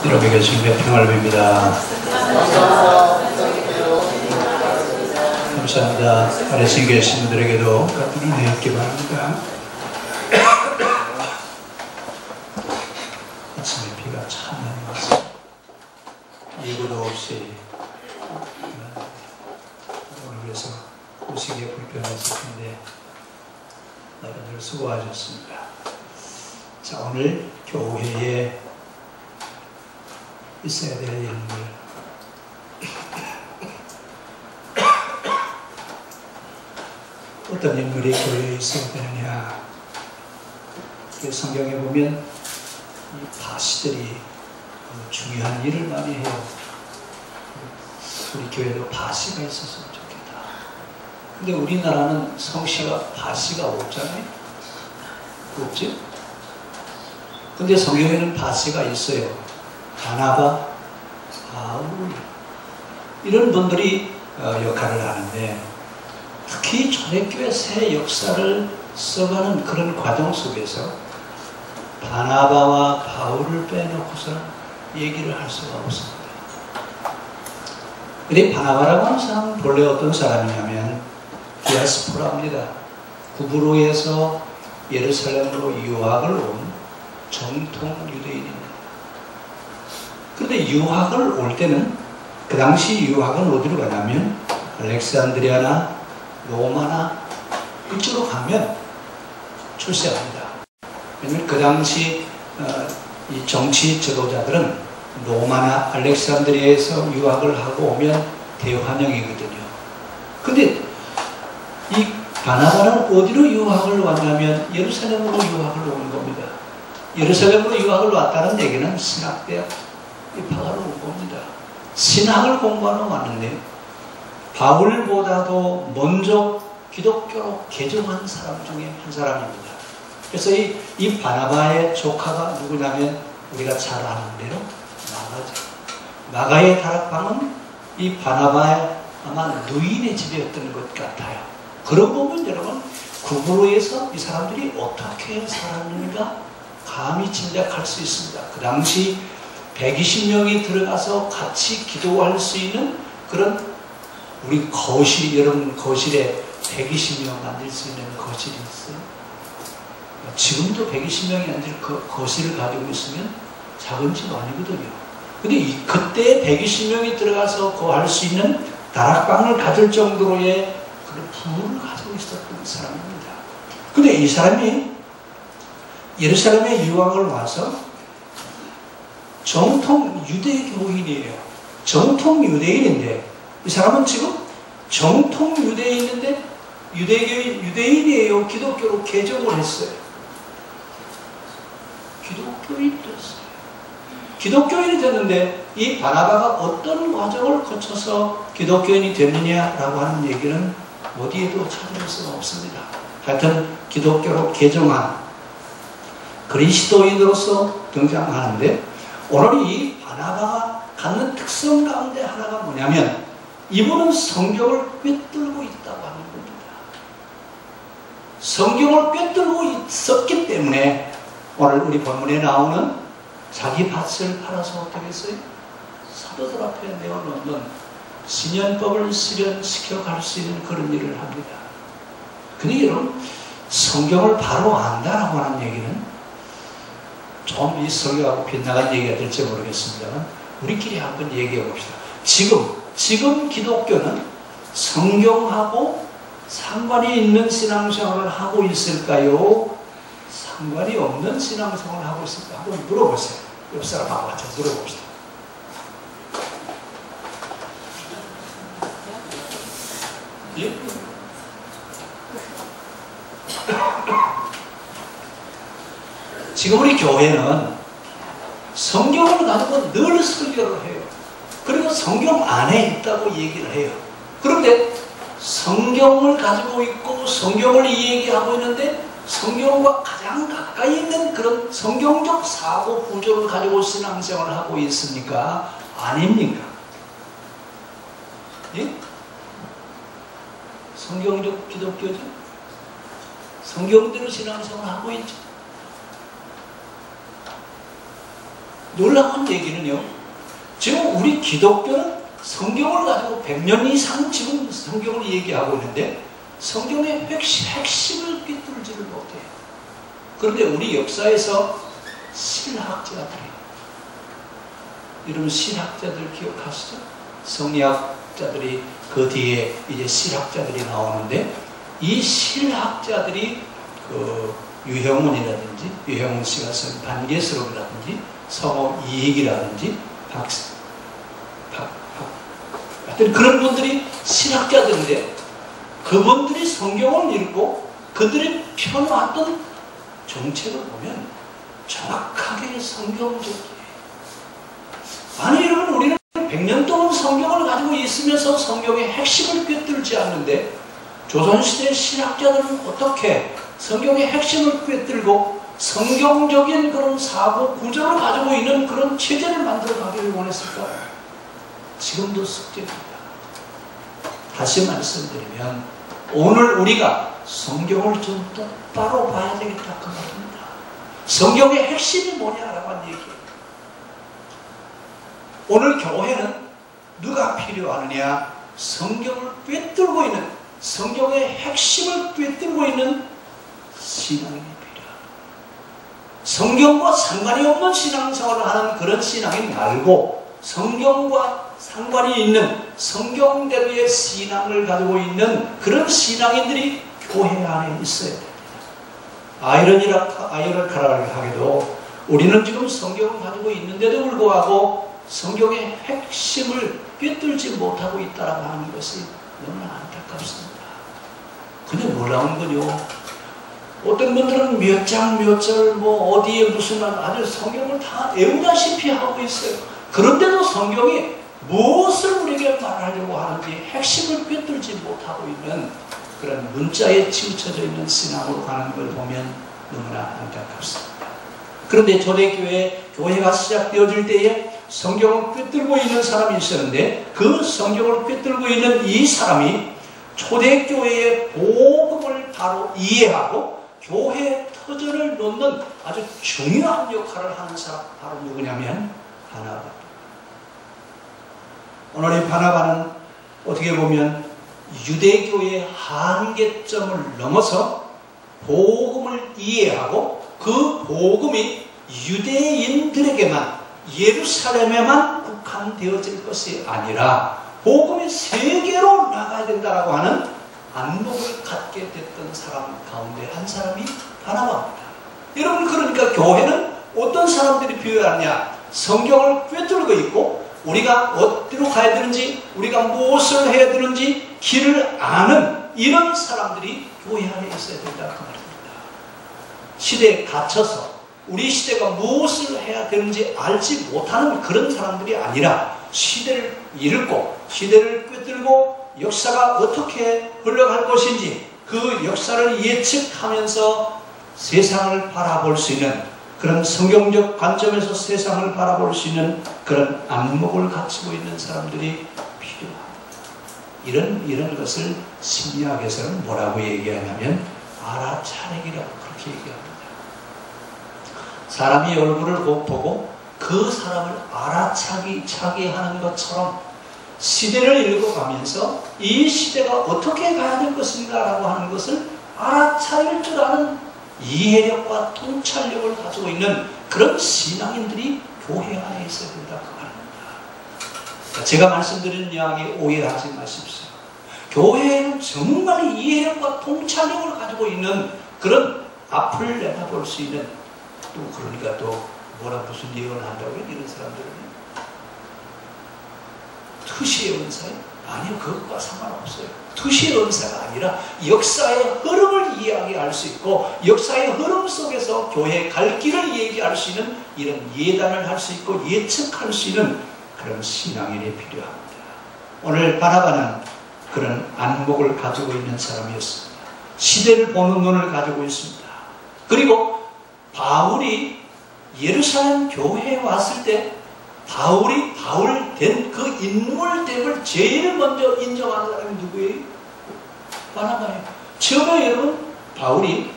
여러분에게 주님의 평화를 빕니다. 감사합니다. 아래에 계신 분들에게도 같은 은혜 있기 바랍니다. 아침에 비가 참 많이 왔어요. 예고도 없이 오늘 그래서 오시기에 불편했을 텐데 여러분들 수고하셨습니다. 자, 오늘 교회에 있어야 될 일들, 어떤 인물이 교회에 있어야 되느냐. 성경에 보면 이 바시들이 중요한 일을 많이 해요. 우리 교회도 바시가 있었으면 좋겠다. 근데 우리나라는 성씨가 바시가 없잖아요. 없지? 근데 성경에는 바시가 있어요. 바나바, 바울, 이런 분들이 역할을 하는데, 특히 초대교회 새 역사를 써가는 그런 과정 속에서 바나바와 바울을 빼놓고서는 얘기를 할 수가 없습니다. 근데 바나바라고 하는 사람은 본래 어떤 사람이냐면 디아스포라입니다. 구브로에서 예루살렘으로 유학을 온 정통 유대인입니다. 그런데 유학을 올 때는, 그 당시 유학은 어디로 가냐면 알렉산드리아나 로마나 이쪽으로 가면 출세합니다. 왜냐하면 그 당시 이 정치 지도자들은 로마나 알렉산드리아에서 유학을 하고 오면 대환영이거든요. 근데 이 바나바는 어디로 유학을 왔냐면 예루살렘으로 유학을 온 겁니다. 예루살렘으로 유학을 왔다는 얘기는 신학대학 입학하러 온 겁니다. 신학을 공부하러 왔는데 바울보다도 먼저 기독교로 개종한 사람 중에 한 사람입니다. 그래서 이 바나바의 조카가 누구냐면 우리가 잘 아는 대로 마가죠. 마가의 다락방은 이 바나바의 아마 누인의 집이었던 것 같아요. 그런 부분 여러분, 구브로에서 이 사람들이 어떻게 살았는가 감히 짐작할 수 있습니다. 그 당시 120명이 들어가서 같이 기도할 수 있는 그런, 우리 거실, 여러분 거실에 120명 앉을 수 있는 거실이 있어요. 지금도 120명이 앉을 그 거실을 가지고 있으면 작은 집 아니거든요. 근데 그때 120명이 들어가서 거할 수 있는 다락방을 가질 정도로의 그런 부를 가지고 있었던 사람입니다. 근데 이 사람이 예루살렘에 유학을 와서 정통 유대교인이에요. 정통 유대인인데, 이 사람은 지금 정통 유대인인데 유대인이에요. 기독교로 개종을 했어요. 기독교인이 됐어요. 기독교인이 됐는데 이 바나바가 어떤 과정을 거쳐서 기독교인이 됐느냐라고 하는 얘기는 어디에도 찾을 수가 없습니다. 하여튼 기독교로 개종한 그리스도인으로서 등장하는데, 오늘 이 바나바가 갖는 특성 가운데 하나가 뭐냐면 이분은 성경을 꿰뚫고 있다고 하는 겁니다. 성경을 꿰뚫고 있었기 때문에 오늘 우리 본문에 나오는 자기 밭을 팔아서 어떻게 했어요? 사도들 앞에 내어놓는 신연법을 실현시켜 갈 수 있는 그런 일을 합니다. 근데 여러분, 성경을 바로 안다라고 하는 얘기는 좀 이 설교하고 빗나간 얘기가 될지 모르겠습니다만 우리끼리 한번 얘기해 봅시다. 지금 기독교는 성경하고 상관이 있는 신앙생활을 하고 있을까요? 상관이 없는 신앙생활을 하고 있을까? 한번 물어보세요. 옆 사람하고 같이 물어봅시다. 예? 지금 우리 교회는 성경을 가지고 늘 설교를 해요. 그리고 성경 안에 있다고 얘기를 해요. 그런데 성경을 가지고 있고 성경을 얘기하고 있는데 성경과 가장 가까이 있는 그런 성경적 사고 구조를 가지고 신앙생활을 하고 있습니까? 아닙니까? 예? 성경적 기독교죠? 성경대로 신앙생활을 하고 있죠. 놀라운 얘기는요, 지금 우리 기독교는 성경을 가지고 100년 이상 지금 성경을 얘기하고 있는데 성경의 핵심을 꿰뚫지를 못해요. 그런데 우리 역사에서 신학자들이, 여러분 신학자들 기억하시죠? 성리학자들이 그 뒤에 이제 신학자들이 나오는데, 이 신학자들이 그 유형훈이라든지, 유형훈 씨가 쓴 반개스록이라든지, 성호 이익이라든지, 하여튼 그런 분들이 신학자들인데, 그분들이 성경을 읽고 그들이 펴놓았던 정책을 보면 정확하게 성경적이에요. 아니 여러분, 우리는 100년 동안 성경을 가지고 있으면서 성경의 핵심을 꿰뚫지 않는데, 조선시대 신학자들은 어떻게 성경의 핵심을 꿰뚫고 성경적인 그런 사고 구조를 가지고 있는 그런 체제를 만들어 가기를 원했을까? 지금도 숙제입니다. 다시 말씀드리면 오늘 우리가 성경을 좀 똑바로 봐야 되겠다 그 말입니다. 성경의 핵심이 뭐냐라고 하는 얘기예요. 오늘 교회는 누가 필요하느냐? 성경을 꿰뚫고 있는, 성경의 핵심을 꿰뚫고 있는 신앙이 필요합니다. 성경과 상관이 없는 신앙생활을 하는 그런 신앙이 말고, 성경과 상관이 있는 성경대로의 신앙을 가지고 있는 그런 신앙인들이 교회 안에 있어야 됩니다. 아이러니컬하게 하게도 우리는 지금 성경을 가지고 있는데도 불구하고 성경의 핵심을 꿰뚫지 못하고 있다고 하는 것이 너무나 안타깝습니다. 근데 놀라운 건요, 어떤 분들은 몇 장 몇 절 어디에 무슨 아주 성경을 다 외우다시피 하고 있어요. 그런데도 성경이 무엇을 우리에게 말하려고 하는지 핵심을 꿰뚫지 못하고 있는 그런 문자에 치우쳐져 있는 신앙으로 가는 걸 보면 너무나 안타깝습니다. 그런데 교회가 시작되어질 때에 성경을 꿰뚫고 있는 사람이 있었는데, 그 성경을 꿰뚫고 있는 이 사람이 초대교회의 복음을 바로 이해하고 교회의 터전을 놓는 아주 중요한 역할을 하는 사람, 바로 누구냐면 바나바. 오늘 이 바나바는 어떻게 보면 유대교의 한계점을 넘어서 복음을 이해하고 그 복음이 유대인들에게만, 예루살렘에만 국한되어질 것이 아니라 복음이 세계로 나가야 된다라고 하는 안목을 갖게 됐던 사람 가운데 한 사람이 바나바입니다. 여러분, 그러니까 교회는 어떤 사람들이 필요하냐? 성경을 꿰뚫고 있고 우리가 어디로 가야 되는지, 우리가 무엇을 해야 되는지 길을 아는 이런 사람들이 교회 안에 있어야 된다 그 말입니다. 시대에 갇혀서 우리 시대가 무엇을 해야 되는지 알지 못하는 그런 사람들이 아니라 시대를 읽고 시대를 꿰뚫고 역사가 어떻게 흘러갈 것인지 그 역사를 예측하면서 세상을 바라볼 수 있는, 그런 성경적 관점에서 세상을 바라볼 수 있는 그런 안목을 갖추고 있는 사람들이 필요합니다. 이런 것을 심리학에서는 뭐라고 얘기하냐면 알아차리기라고 그렇게 얘기합니다. 사람이 얼굴을 보고 그 사람을 알아차게 하는 것처럼 시대를 읽어가면서 이 시대가 어떻게 가야 될 것인가 라고 하는 것을 알아차릴 줄 아는 이해력과 통찰력을 가지고 있는 그런 신앙인들이 교회 안에 있어야 된다 그 말입니다. 제가 말씀드리는 이야기 오해하지 마십시오. 교회에는 정말 이해력과 통찰력을 가지고 있는 그런 앞을 내다볼 수 있는, 또 그러니까 또 무슨 예언을 한다고 해요? 이런 사람들은 투시의 은사요? 아니요, 그것과 상관없어요. 투시의 은사가 아니라 역사의 흐름을 이야기할 수 있고 역사의 흐름 속에서 교회의 갈 길을 얘기할 수 있는 이런 예단을 할 수 있고 예측할 수 있는 그런 신앙인이 필요합니다. 오늘 바나바는 그런 안목을 가지고 있는 사람이었습니다. 시대를 보는 눈을 가지고 있습니다. 그리고 바울이 예루살렘 교회에 왔을 때 바울이 바울 된 그 인물됨을 제일 먼저 인정하는 사람이 누구예요? 바나바예요. 처음에 여러분 바울이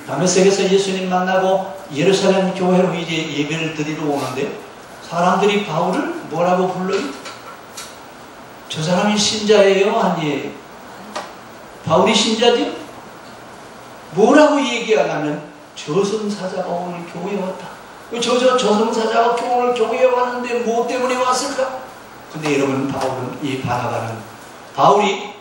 다메섹에서 예수님 만나고 예루살렘 교회로 이제 예배를 드리러 오는데 사람들이 바울을 뭐라고 불러요? 저 사람이 신자예요? 아니에요? 바울이 신자죠? 뭐라고 얘기하냐면 저승사자가 오늘 교회에 왔다. 저승사자가 오늘 교회에 왔는데 뭐 때문에 왔을까? 근데 여러분, 이 바나바는 바울이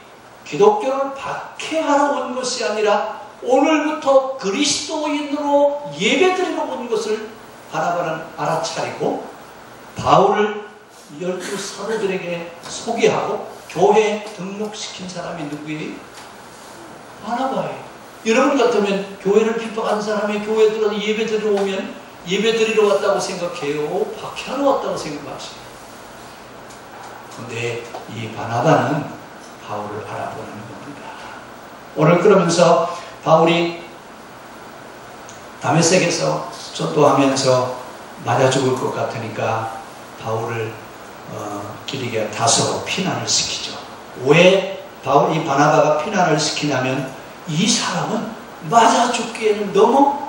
기독교를 박해하러 온 것이 아니라 오늘부터 그리스도인으로 예배드리러 온 것을 바나바는 알아차리고 바울을 12 사도들에게 소개하고 교회에 등록시킨 사람이 누구예요? 바나바예요. 여러분 같으면 교회를 핍박한 사람이 교회에 들어서 예배드리러 오면 예배드리러 왔다고 생각해요? 박해하러 왔다고 생각하시죠? 그런데 이 바나바는 바울을 알아보는 겁니다. 오늘 그러면서 바울이 다메섹에서 전도하면서 맞아 죽을 것 같으니까 바울을 길리기아 다소로 피난을 시키죠. 왜 이 바나바가 피난을 시키냐면 이 사람은 맞아 죽기에는 너무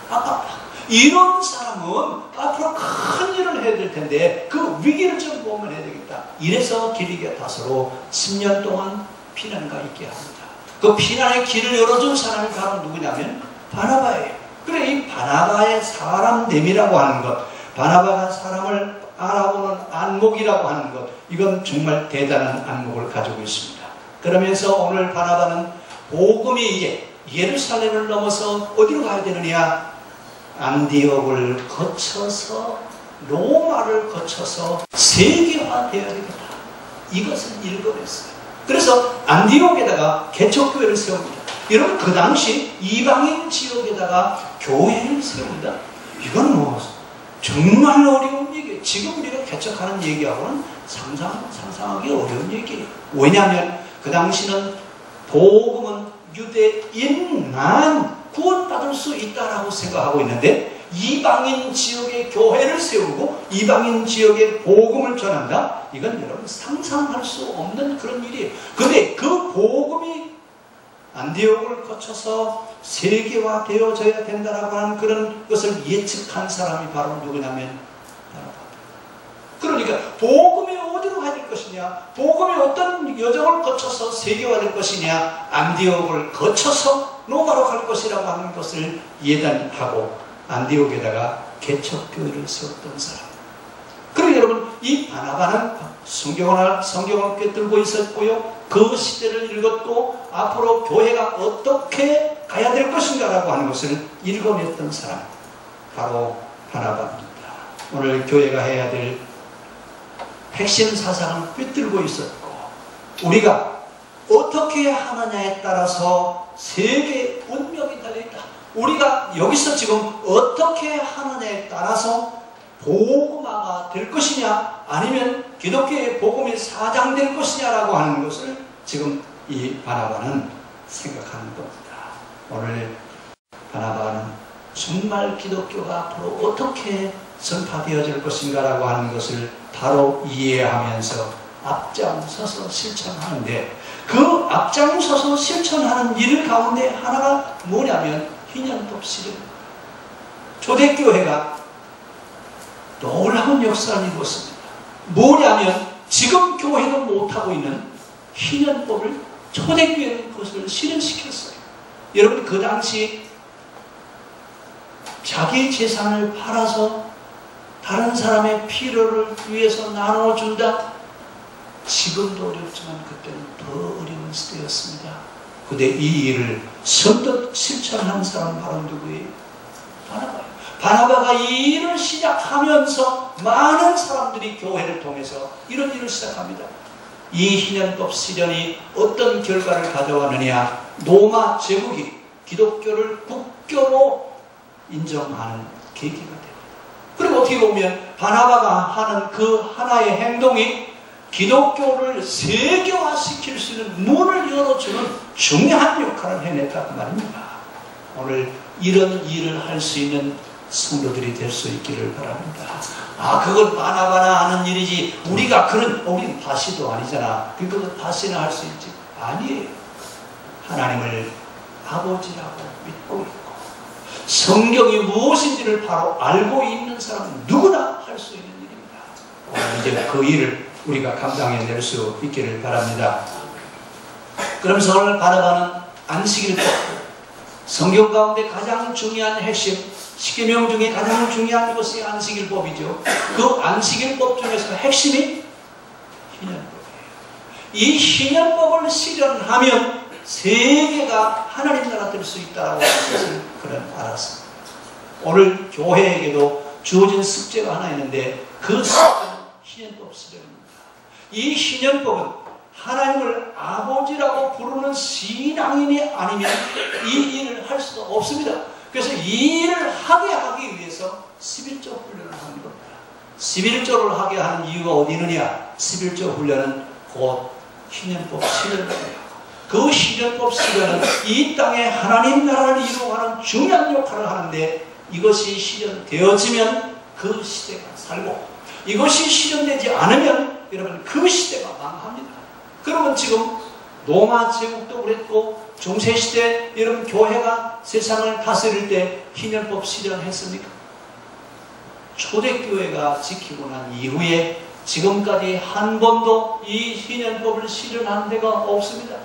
아깝다. 이런 사람은 앞으로 큰 일을 해야 될 텐데 그 위기를 좀 보면 해야 되겠다. 이래서 길리기아 다소로 10년 동안 피난가 있게 합니다. 그 피난의 길을 열어준 사람이 바로 누구냐면 바나바예요. 그래, 이 바나바의 사람됨이라고 하는 것, 바나바가 사람을 알아보는 안목이라고 하는 것, 이건 정말 대단한 안목을 가지고 있습니다. 그러면서 오늘 바나바는 복음이 이제 예루살렘을 넘어서 어디로 가야 되느냐? 안디옥을 거쳐서 로마를 거쳐서 세계화되어야 되겠다. 이것을 읽어냈어요. 그래서 안디옥에다가 개척교회를 세웁니다. 여러분, 그 당시 이방인 지역에다가 교회를 세운다? 이건 뭐 정말 어려운 얘기예요. 지금 우리가 개척하는 얘기하고는 상상하기 어려운 얘기예요. 왜냐하면 그 당시는 복음은 유대인만 구원받을 수 있다라고 생각하고 있는데 이방인 지역에 교회를 세우고 이방인 지역에 복음을 전한다? 이건 여러분 상상할 수 없는 그런 일이에요. 근데 그 복음이 안디옥을 거쳐서 세계화되어져야 된다라고 하는 그런 것을 예측한 사람이 바로 누구냐면 그러니까 복음이 어디로 가야 될 것이냐, 복음이 어떤 여정을 거쳐서 세계화될 것이냐, 안디옥을 거쳐서 로마로 갈 것이라고 하는 것을 예단하고 안디옥에다가 개척교회를 세웠던 사람. 그리고 여러분, 이 바나바는 성경을 꿰뚫고 있었고요, 그 시대를 읽었고 앞으로 교회가 어떻게 가야 될 것인가라고 하는 것을 읽어냈던 사람, 바로 바나바입니다. 오늘 교회가 해야 될 핵심 사상을 꿰뚫고 있었고 우리가 어떻게 하느냐에 따라서 세계 운명이 달려있다. 우리가 여기서 지금 어떻게 하느냐에 따라서 복음화가 될 것이냐 아니면 기독교의 복음이 사장될 것이냐라고 하는 것을 지금 이 바나바는 생각하는 겁니다. 오늘 바나바는 정말 기독교가 앞으로 어떻게 전파되어질 것인가라고 하는 것을 바로 이해하면서 앞장서서 실천하는데 그 앞장서서 실천하는 일 가운데 하나가 뭐냐면 희년법 실현입니다. 초대교회가 놀라운 역사를 이루었습니다. 뭐냐면 지금 교회는 못하고 있는 희년법을 초대교회는 그것을 실현시켰어요. 여러분, 그 당시 자기 재산을 팔아서 다른 사람의 필요를 위해서 나눠준다? 지금도 어렵지만 그때는 더 어려운 시대였습니다. 근데 이 일을 선뜻 실천한 사람 바로 누구예요? 바나바예요. 바나바가 이 일을 시작하면서 많은 사람들이 교회를 통해서 이런 일을 시작합니다. 이 희년법 실현이 어떤 결과를 가져왔느냐? 로마 제국이 기독교를 국교로 인정하는 계기가 됩니다. 그리고 어떻게 보면 바나바가 하는 그 하나의 행동이 기독교를 세계화시킬 수 있는 문을 열어주는 중요한 역할을 해냈다 그 말입니다. 오늘 이런 일을 할 수 있는 성도들이 될 수 있기를 바랍니다. 아, 그건 바나바나 하는 일이지 우리가 우리는 바시도 아니잖아. 그건 바시나 할 수 있지. 아니에요. 하나님을 아버지라고 믿고 있고 성경이 무엇인지를 바로 알고 있는 사람은 누구나 할 수 있는 일입니다. 이제 그 일을 우리가 감당해낼 수 있기를 바랍니다. 그러면서 오늘 바라바는 안식일법, 성경 가운데 가장 중요한 핵심, 십계명 중에 가장 중요한 것이 안식일법이죠. 그 안식일법 중에서 핵심이 희년법이에요. 이 희년법을 실현하면 세계가 하나님 나라 될 수 있다고 하는 것을 그는 알았습니다. 오늘 교회에게도 주어진 숙제가 하나 있는데 그 숙제는 희년법 실현입니다. 이 희년법은 하나님을 아버지라고 부르는 신앙인이 아니면 이 일을 할 수도 없습니다. 그래서 이 일을 하게 하기 위해서 11조 훈련을 하는 겁니다. 11조를 하게 하는 이유가 어디 있느냐? 11조 훈련은 곧 희년법 실현입니다. 그 희년법 실현은 이 땅에 하나님 나라를 이루어가는 중요한 역할을 하는데 이것이 실현되어지면 그 시대가 살고 이것이 실현되지 않으면 여러분 그 시대가 망합니다. 그러면 지금 로마 제국도 그랬고 중세시대 여러분 교회가 세상을 다스릴 때 희년법 실현했습니까? 초대교회가 지키고 난 이후에 지금까지 한 번도 이 희년법을 실현한 데가 없습니다.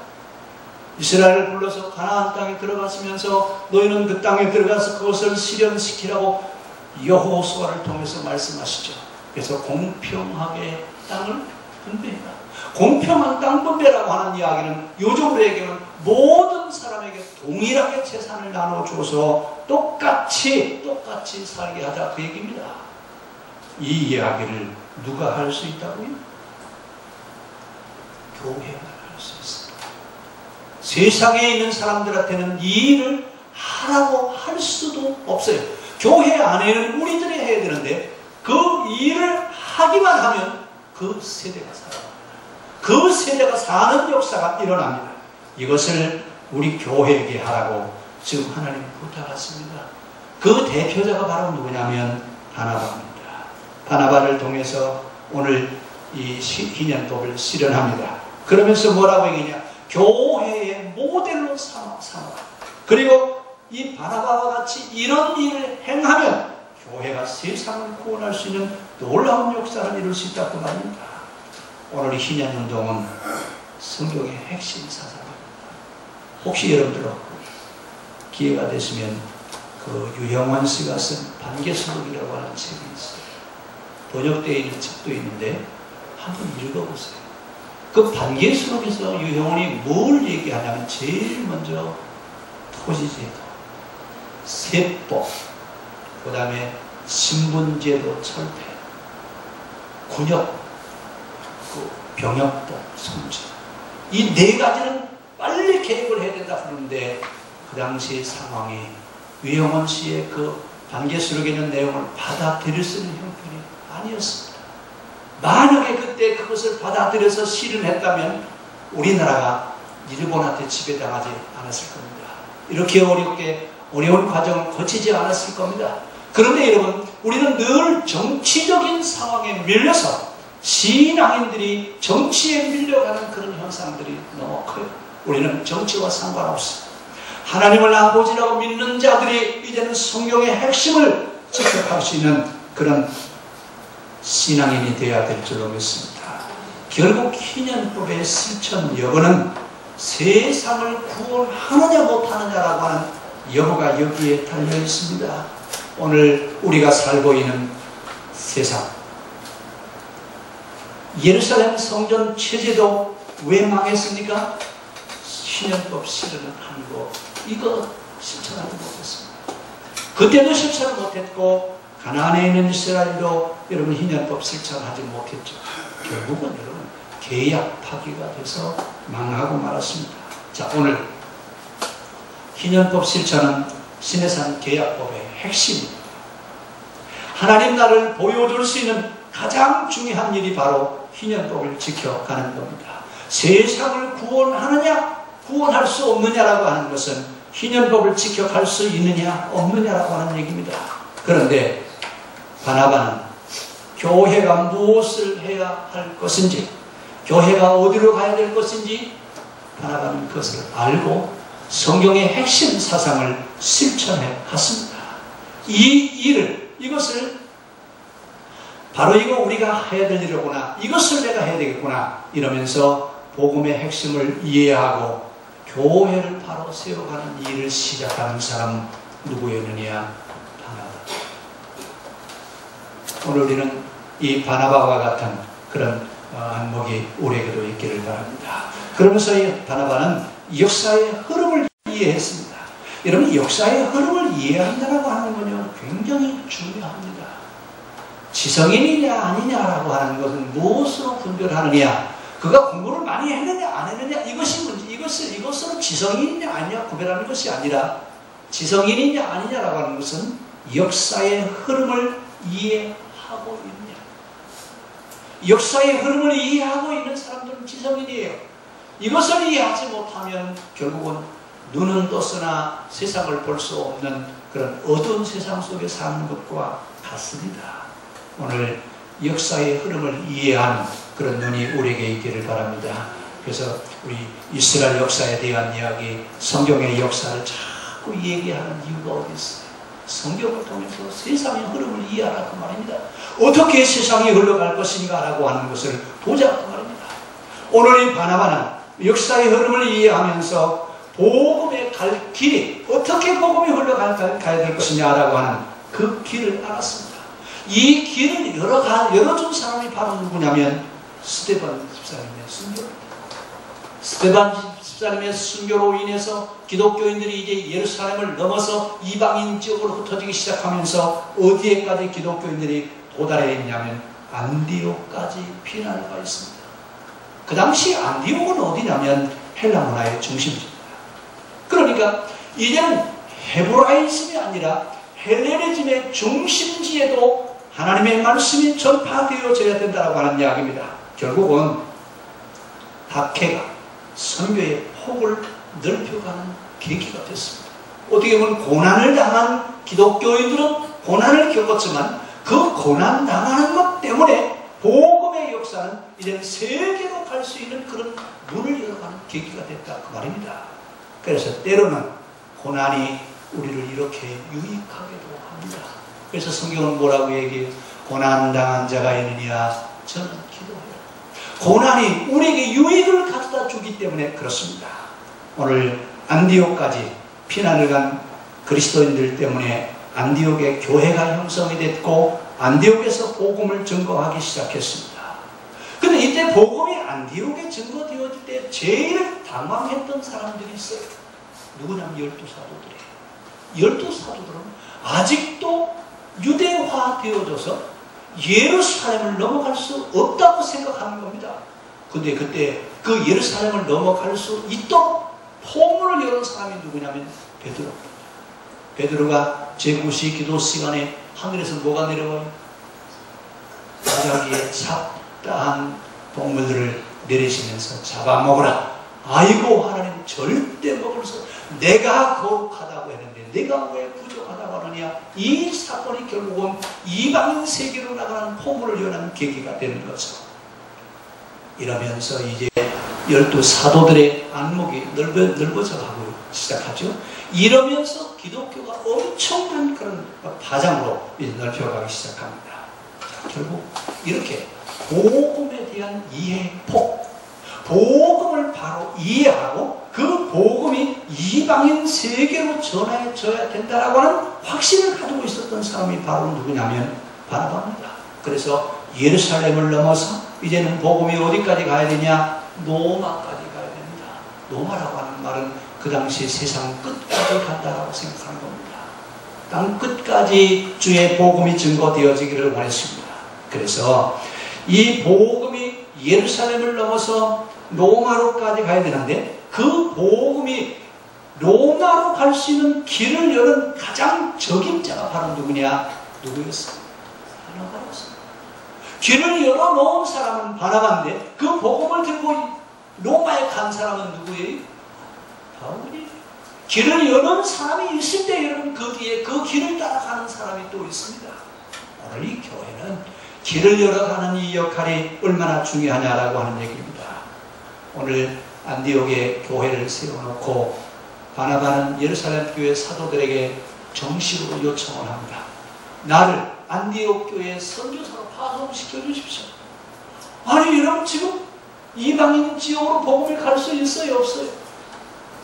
이스라엘을 불러서 가나안 땅에 들어가시면서 너희는 그 땅에 들어가서 그것을 실현시키라고 여호수아를 통해서 말씀하시죠. 그래서 공평하게 땅을 분배해라. 공평한 땅 분배라고 하는 이야기는 요즘으로 얘기하면 모든 사람에게 동일하게 재산을 나눠줘서 똑같이 살게 하자 그 얘기입니다. 이 이야기를 누가 할 수 있다고요? 교회가 할 수 있습니다. 세상에 있는 사람들한테는 이 일을 하라고 할 수도 없어요. 교회 안에는 우리들이 해야 되는데 그 일을 하기만 하면 그 세대가 살아납니다. 그 세대가 사는 역사가 일어납니다. 이것을 우리 교회에게 하라고 지금 하나님 부탁하십니다. 그 대표자가 바로 누구냐면 바나바입니다. 바나바를 통해서 오늘 이 희년법을 실현합니다. 그러면서 뭐라고 얘기냐? 교회의 모델로 삼아. 그리고 이 바나바와 같이 이런 일을 행하면 교회가 세상을 구원할 수 있는 놀라운 역사를 이룰 수 있다고 말입니다. 오늘 희년운동은 성경의 핵심 사상입니다. 혹시 여러분들 기회가 되시면 그 유형원 씨가 쓴 반개수록이라고 하는 책이 있어요. 번역되어 있는 책도 있는데 한번 읽어보세요. 그 반개수록에서 유형원이 뭘 얘기하냐면 제일 먼저 토지제도, 세법, 그 다음에 신분제도 철폐, 군역, 병역법, 성지 이 네 가지는 빨리 개혁을 해야 된다 그러는데 그 당시 상황이 유형원 씨의 그 반개수록에 있는 내용을 받아들일 수 있는 형편이 아니었습니다. 만약에 그때 그것을 받아들여서 실현했다면 우리나라가 일본한테 지배당하지 않았을 겁니다. 이렇게 어려운 과정을 거치지 않았을 겁니다. 그런데 여러분 우리는 늘 정치적인 상황에 밀려서 신앙인들이 정치에 밀려가는 그런 현상들이 너무 커요. 우리는 정치와 상관없이 하나님을 아버지라고 믿는 자들이 이제는 성경의 핵심을 직접할 수 있는 그런 신앙인이 되어야 될 줄로 믿습니다. 결국 희년법의 실천 여부는 세상을 구원하느냐 못하느냐라고 하는 여부가 여기에 달려 있습니다. 오늘 우리가 살고 있는 세상 예루살렘 성전 체제도 왜 망했습니까? 희년법 실현을 아니고 이거 실천하지 못했습니다. 그때도 실천을 못했고 가나안에 있는 이스라엘도 여러분 희년법 실천하지 못했죠. 결국은 여러분 계약 파기가 돼서 망하고 말았습니다. 자, 오늘 희년법 실천은 시내산 계약법의 핵심입니다. 하나님 나라를 보여줄 수 있는 가장 중요한 일이 바로 희년법을 지켜가는 겁니다. 세상을 구원하느냐 구원할 수 없느냐라고 하는 것은 희년법을 지켜갈 수 있느냐 없느냐라고 하는 얘기입니다. 그런데 바나바는 교회가 무엇을 해야 할 것인지 교회가 어디로 가야 될 것인지 바나바는 그것을 알고 성경의 핵심 사상을 실천해 갔습니다. 이것을 바로 이거 우리가 해야 될 일이구나, 이것을 내가 해야 되겠구나 이러면서 복음의 핵심을 이해하고 교회를 바로 세워가는 일을 시작하는 사람 누구였느냐? 바나바. 오늘 우리는 이 바나바와 같은 그런 안목이 우리에게도 있기를 바랍니다. 그러면서 이 바나바는 역사의 흐름을 이해했습니다. 여러분, 역사의 흐름을 이해한다고 하는 건요 굉장히 중요합니다. 지성인이냐 아니냐라고 하는 것은 무엇으로 분별하느냐, 그가 공부를 많이 했느냐 안 했느냐 이것이 문제. 이것으로 지성인이냐 아니냐 구별하는 것이 아니라, 지성인이냐 아니냐라고 하는 것은 역사의 흐름을 이해하고 있느냐. 역사의 흐름을 이해하고 있는 사람들은 지성인이에요. 이것을 이해하지 못하면 결국은 눈은 떴으나 세상을 볼 수 없는 그런 어두운 세상 속에 사는 것과 같습니다. 오늘 역사의 흐름을 이해하는 그런 눈이 우리에게 있기를 바랍니다. 그래서 우리 이스라엘 역사에 대한 이야기, 성경의 역사를 자꾸 얘기하는 이유가 어디 있어요? 성경을 통해서 세상의 흐름을 이해하라 그 말입니다. 어떻게 세상이 흘러갈 것인가 라고 하는 것을 보자 그 말입니다. 오늘 이 바나바는 역사의 흐름을 이해하면서 복음에 갈 길이, 어떻게 복음이 흘러가야 될 것이냐라고 하는 그 길을 알았습니다. 이 길을 열어준 사람이 바로 누구냐면 스데반 집사님의 순교입니다. 스데반 집사님의 순교로 인해서 기독교인들이 이제 예루살렘을 넘어서 이방인 지역으로 흩어지기 시작하면서 어디에까지 기독교인들이 도달해 있냐면 안디옥까지 피난을 가 있습니다. 그 당시 안디옥은 어디냐면 헬라 문화의 중심지입니다. 그러니까 이제는 헤브라이즘이 아니라 헬레니즘의 중심지에도 하나님의 말씀이 전파되어져야 된다고 하는 이야기입니다. 결국은 박해가 선교의 폭을 넓혀가는 계기가 됐습니다. 어떻게 보면 고난을 당한 기독교인들은 고난을 겪었지만 그 고난 당하는 것 때문에 복음의 역사는 이제 세계로 갈 수 있는 그런 문을 열어가는 계기가 됐다 그 말입니다. 그래서 때로는 고난이 우리를 이렇게 유익하게도 합니다. 그래서 성경은 뭐라고 얘기해요? 고난당한 자가 있느냐? 저는 기도해요. 고난이 우리에게 유익을 가져다 주기 때문에 그렇습니다. 오늘 안디옥까지 피난을 간 그리스도인들 때문에 안디옥의 교회가 형성이 됐고 안디옥에서 복음을 증거하기 시작했습니다. 근데 이때 복음이 안디옥에 증거되어질 때 제일 당황했던 사람들이 있어요. 누구냐면 12사도들이에요. 12사도들은 아직도 유대화 되어져서 예루살렘을 넘어갈 수 없다고 생각하는 겁니다. 근데 그때 그 예루살렘을 넘어갈 수 있도록 포문을 열은 사람이 누구냐면 베드로. 베드로가 제9시 기도 시간에 하늘에서 뭐가 내려와요? 자기의 잡다한 동물들을 내리시면서 잡아먹으라. 아이고 하나님 절대 먹을 수, 내가 거룩하다고 했는데 내가 왜 부족하다고 하느냐. 이 사건이 결국은 이방인 세계로 나가는 포문을 여는 계기가 되는 거죠. 이러면서 이제 12사도들의 안목이 넓어져 가고 시작하죠. 이러면서 기독교가 엄청난 그런 파장으로 넓혀가기 시작합니다. 자, 결국 이렇게 복음에 대한 이해의 폭, 복음을 바로 이해하고 그 복음이 이방인 세계로 전해져야 된다라고 하는 확신을 가지고 있었던 사람이 바로 누구냐면 바나바입니다. 그래서 예루살렘을 넘어서 이제는 복음이 어디까지 가야 되냐? 로마까지 가야 됩니다. 로마라고 하는 말은 그 당시 세상 끝까지 간다라고 생각하는 겁니다. 땅 끝까지 주의 복음이 증거되어지기를 원했습니다. 그래서 이 복음이 예루살렘을 넘어서 로마로까지 가야 되는데 그 복음이 로마로 갈 수 있는 길을 여는 가장 적임자가 바로 누구냐? 누구였어요? 바나바였습니다. 길을 열어놓은 사람은 바나바인데 그 복음을 들고 로마에 간 사람은 누구예요? 바울이. 길을 여는 사람이 있을 때 여러분 그 뒤에 그 길을 따라가는 사람이 또 있습니다. 오늘 이 교회는 길을 열어가는 이 역할이 얼마나 중요하냐라고 하는 얘기입니다. 오늘 안디옥에 교회를 세워놓고 바나바는 예루살렘 교회 사도들에게 정식으로 요청을 합니다. 나를 안디옥 교회의 선교사로 파송시켜 주십시오. 아니 여러분, 지금 이방인 지역으로 복음을 갈 수 있어요, 없어요?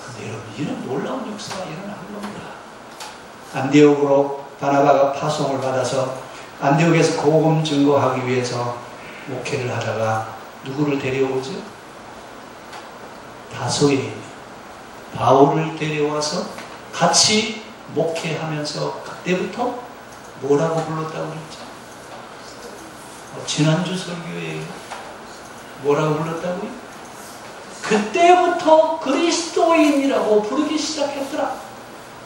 근데 여러분, 이런 놀라운 역사가 일어나는 겁니다. 안디옥으로 바나바가 파송을 받아서 안디옥에서 복음 증거하기 위해서 목회를 하다가 누구를 데려오죠? 다소의 바울을 데려와서 같이 목회하면서 그때부터 뭐라고 불렀다고 그랬죠? 지난주 설교에 뭐라고 불렀다고요? 그때부터 그리스도인이라고 부르기 시작했더라.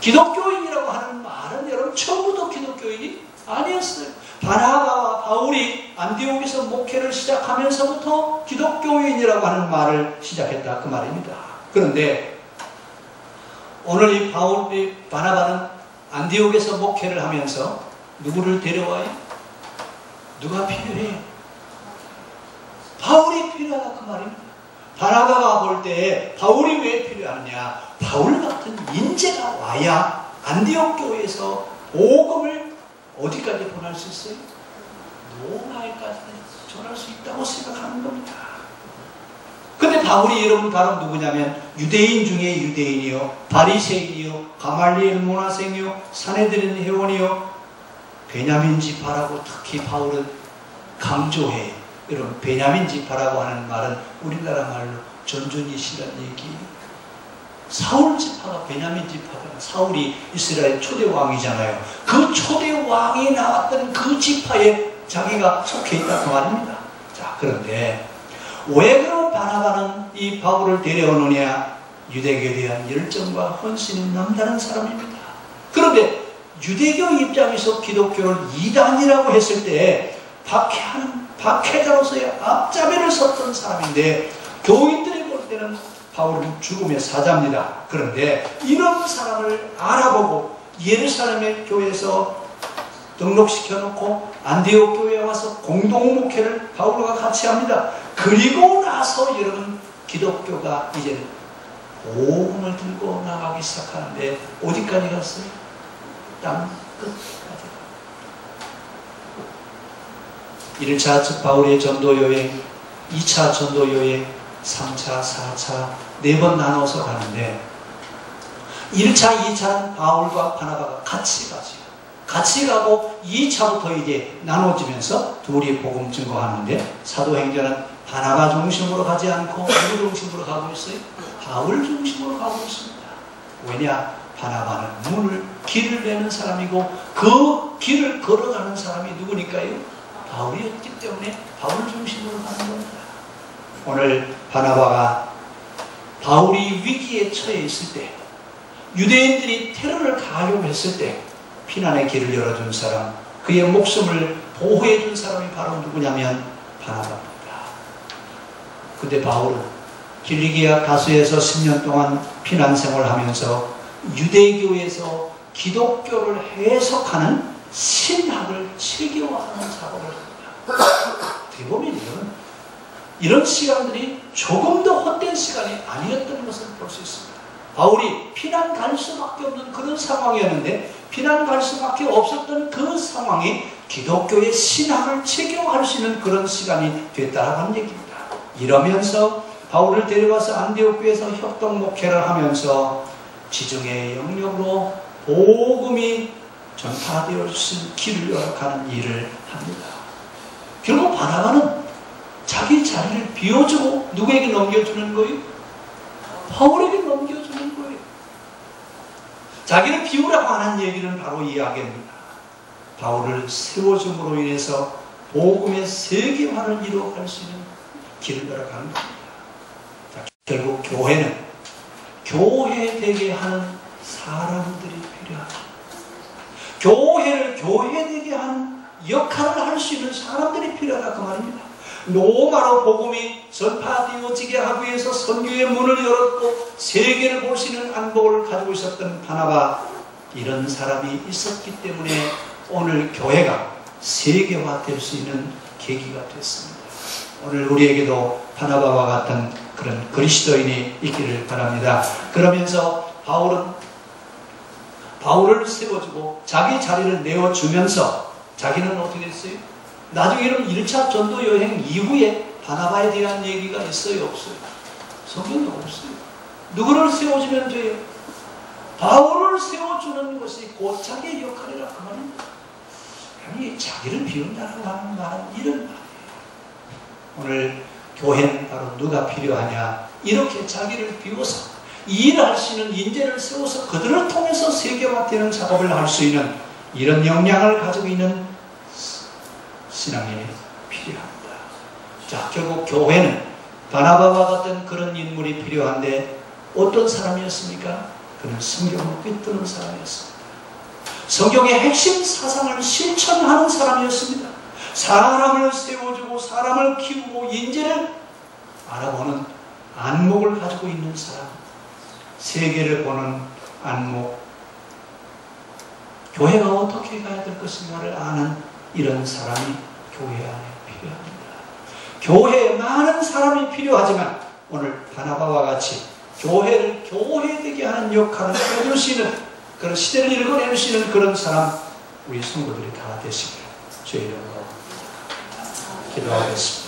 기독교인이라고 하는 말은 여러분 처음부터 기독교인이 아니었어요. 바나바와 바울이 안디옥에서 목회를 시작하면서부터 기독교인이라고 하는 말을 시작했다, 그 말입니다. 그런데 오늘 이 바나바는 안디옥에서 목회를 하면서 누구를 데려와요? 누가 필요해요? 바울이 필요하다, 그 말입니다. 바나바가 볼 때 바울이 왜 필요하느냐? 바울 같은 인재가 와야 안디옥 교회에서 복음을 어디까지 전할 수 있어요? 로마에까지 전할 수 있다고 생각하는 겁니다. 근데 바울이 여러분 바로 누구냐면 유대인 중에 유대인이요, 바리새인이요, 가말리엘 문화생이요, 사내들인 회원이요, 베냐민 지파라고 특히 바울은 강조해. 여러분, 베냐민 지파라고 하는 말은 우리나라 말로 전준이시라는 얘기예요. 사울 지파가 베냐민 지파잖아요. 사울이 이스라엘 초대 왕이잖아요. 그 초대 왕이 나왔던 그 지파에 자기가 속해 있다, 그 말입니다. 자, 그런데 왜 그럼 바나바는 이 바울을 데려오느냐? 유대교에 대한 열정과 헌신이 남다른 사람입니다. 그런데 유대교 입장에서 기독교를 이단이라고 했을 때 박해자로서의 앞잡이를 섰던 사람인데, 교인들이 볼 때는 바울은 죽음의 사자입니다. 그런데 이런 사람을 알아보고 예루살렘의 교회에서 등록시켜놓고 안디옥 교회에 와서 공동 목회를 바울과 같이 합니다. 그리고 나서 여러분, 기독교가 이제 복음을 들고 나가기 시작하는데 어디까지 갔어요? 땅 끝까지. 1차 바울의 전도 여행, 2차 전도 여행, 3차, 4차, 4번 나눠서 가는데 1차, 2차는 바울과 바나바가 같이 가죠. 같이 가고 2차부터 이제 나눠지면서 둘이 복음 증거하는데, 사도행전은 바나바 중심으로 가지 않고 누구 중심으로 가고 있어요? 바울 중심으로 가고 있습니다. 왜냐? 바나바는 길을 내는 사람이고 그 길을 걸어가는 사람이 누구니까요? 바울이었기 때문에 바울 중심으로 가는 겁니다. 오늘 바나바가 바울이 위기에 처해 있을 때, 유대인들이 테러를 가용했을 때 피난의 길을 열어준 사람, 그의 목숨을 보호해준 사람이 바로 누구냐면 바나바입니다. 근데 바울은 길리기아 가수에서 10년 동안 피난 생활하면서 유대교에서 기독교를 해석하는 신학을 체계화하는 작업을 합니다. 어떻게 보면 이런 시간들이 조금 더 헛된 시간이 아니었던 것을 볼 수 있습니다. 바울이 피난 갈 수밖에 없는 그런 상황이었는데, 피난 갈 수밖에 없었던 그 상황이 기독교의 신학을 체계화할 수 있는 그런 시간이 됐다라고 하는 얘기입니다. 이러면서 바울을 데려와서 안디옥 교회에서 협동 목회를 하면서 지중해 영역으로 복음이 전파되어 수 길을 열어가는 일을 합니다. 결국 바나바는 자기 자리를 비워주고 누구에게 넘겨주는 거예요? 바울에게 넘겨주는 거예요. 자기를 비우라고 하는 얘기는 바로 이 이야기입니다. 바울을 세워줌으로 인해서 복음의 세계화를 이루어갈 수 있는 길을 열어가는 겁니다. 자, 결국 교회는 교회 되게 하는 사람들이 필요하다. 교회를 교회 되게 하는 역할을 할 수 있는 사람들이 필요하다, 그 말입니다. 로마로 복음이 전파되어지게 하기 위해서 선교의 문을 열었고 세계를 볼 수 있는 안목을 가지고 있었던 바나바, 이런 사람이 있었기 때문에 오늘 교회가 세계화될 수 있는 계기가 됐습니다. 오늘 우리에게도 바나바와 같은 그런 그리스도인이 있기를 바랍니다. 그러면서 바울을 세워주고 자기 자리를 내어주면서 자기는 어떻게 했어요? 나중에 이런 1차 전도 여행 이후에 바나바에 대한 얘기가 있어요? 없어요? 성경에 없어요. 누구를 세워주면 돼요? 바울을 세워주는 것이 곧 자기의 역할이라 그 말입니다. 아니 자기를 비운다고 하는 말은 이런 말이에요. 오늘 교회는 바로 누가 필요하냐? 이렇게 자기를 비워서 일할 수 있는 인재를 세워서 그들을 통해서 세계화되는 작업을 할 수 있는 이런 역량을 가지고 있는 신앙인이 필요합니다. 자, 결국 교회는 바나바와 같은 그런 인물이 필요한데 어떤 사람이었습니까? 그는 성경을 꿰뚫는 사람이었습니다. 성경의 핵심 사상을 실천하는 사람이었습니다. 사람을 세워주고 사람을 키우고 인재를 알아보는 안목을 가지고 있는 사람, 세계를 보는 안목, 교회가 어떻게 가야 될 것인가를 아는 이런 사람이 교회 안에 필요합니다. 교회에 많은 사람이 필요하지만 오늘 바나바와 같이 교회를 교회되게 하는 역할을 해줄 수 있는 그런 시대를 읽어낼 수 있는 그런 사람 우리 성도들이 다 되시기를 주의 이름으로 기도하겠습니다.